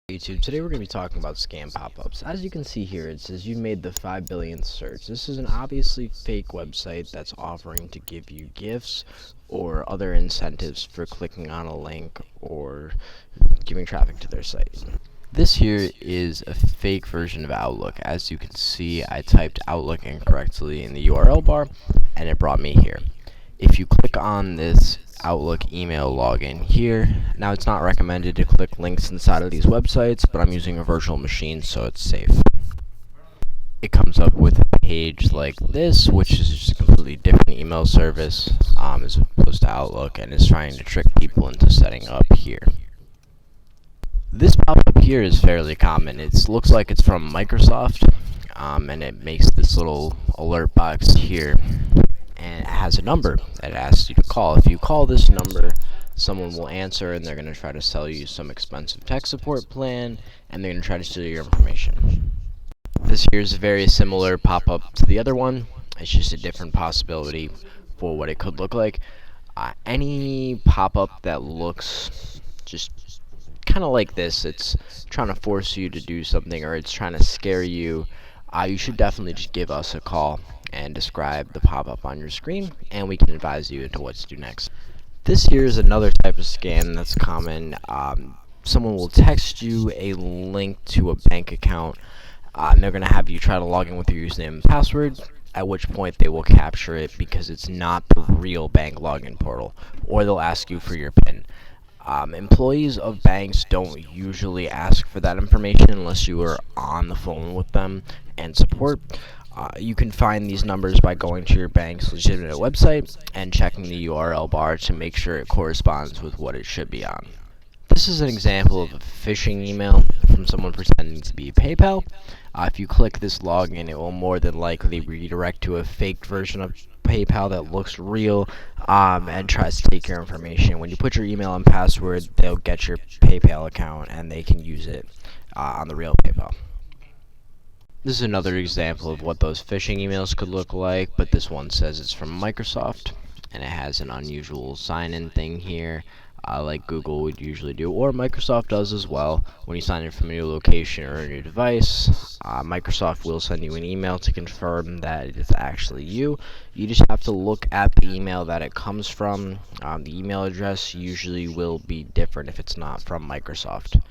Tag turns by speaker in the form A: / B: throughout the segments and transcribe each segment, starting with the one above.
A: YouTube. Today we're going to be talking about scam pop-ups. As you can see here, it says you made the 5 billionth search. This is an obviously fake website that's offering to give you gifts or other incentives for clicking on a link or giving traffic to their site. This here is a fake version of Outlook. As you can see, I typed Outlook incorrectly in the URL bar and it brought me here. If you click on this Outlook email login here, now it's not recommended to click links inside of these websites, but I'm using a virtual machine so it's safe. It comes up with a page like this, which is just a completely different email service as opposed to Outlook, and is trying to trick people into setting up here. This pop-up here is fairly common. It looks like it's from Microsoft, and it makes this little alert box here. And it has a number that it asks you to call. If you call this number, someone will answer and they're going to try to sell you some expensive tech support plan, and they're going to try to steal your information. This here is a very similar pop-up to the other one. It's just a different possibility for what it could look like. Any pop-up that looks just kind of like this, it's trying to force you to do something or it's trying to scare you, you should definitely just give us a call and describe the pop-up on your screen, and we can advise you into what to do next. This here is another type of scam that's common. Someone will text you a link to a bank account, and they're going to have you try to log in with your username and password, at which point they will capture it because it's not the real bank login portal, or they'll ask you for your PIN. Employees of banks don't usually ask for that information unless you are on the phone with them and support. You can find these numbers by going to your bank's legitimate website and checking the URL bar to make sure it corresponds with what it should be on. This is an example of a phishing email from someone pretending to be PayPal. If you click this login, it will more than likely redirect to a faked version of PayPal that looks real and tries to take your information. When you put your email and password, they'll get your PayPal account and they can use it on the real PayPal. This is another example of what those phishing emails could look like, but this one says it's from Microsoft, and it has an unusual sign-in thing here, like Google would usually do, or Microsoft does as well. When you sign in from a new location or a new device, Microsoft will send you an email to confirm that it's actually you. You just have to look at the email that it comes from. The email address usually will be different if it's not from Microsoft.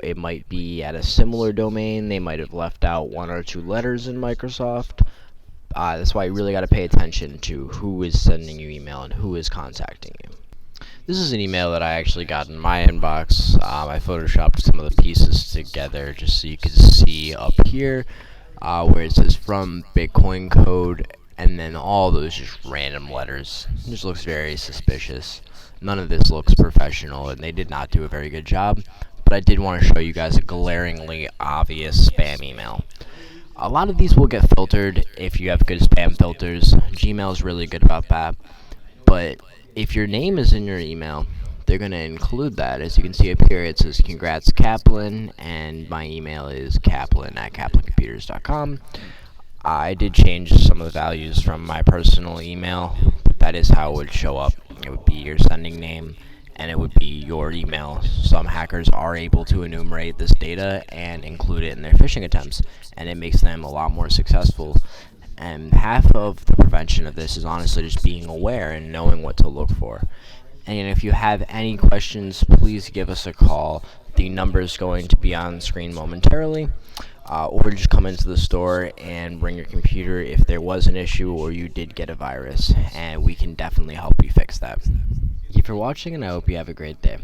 A: It might be at a similar domain. They might have left out one or two letters in Microsoft. That's why you really got to pay attention to who is sending you email and who is contacting you. This is an email that I actually got in my inbox. I photoshopped some of the pieces together just so you can see up here where it says from Bitcoin code, and then all those just random letters. It just looks very suspicious. None of this looks professional, and they did not do a very good job. But I did want to show you guys a glaringly obvious spam email. A lot of these will get filtered if you have good spam filters. Gmail is really good about that. But if your name is in your email, they're going to include that. As you can see up here, it says congrats Kaplan, and my email is kaplan@kaplancomputers.com. I did change some of the values from my personal email. That is how it would show up. It would be your sending name, and it would be your email. Some hackers are able to enumerate this data and include it in their phishing attempts, and it makes them a lot more successful. And half of the prevention of this is honestly just being aware and knowing what to look for. And if you have any questions, please give us a call. The number is going to be on screen momentarily. Or just come into the store and bring your computer if there was an issue or you did get a virus, and we can definitely help you fix that. Thank you for watching, and I hope you have a great day.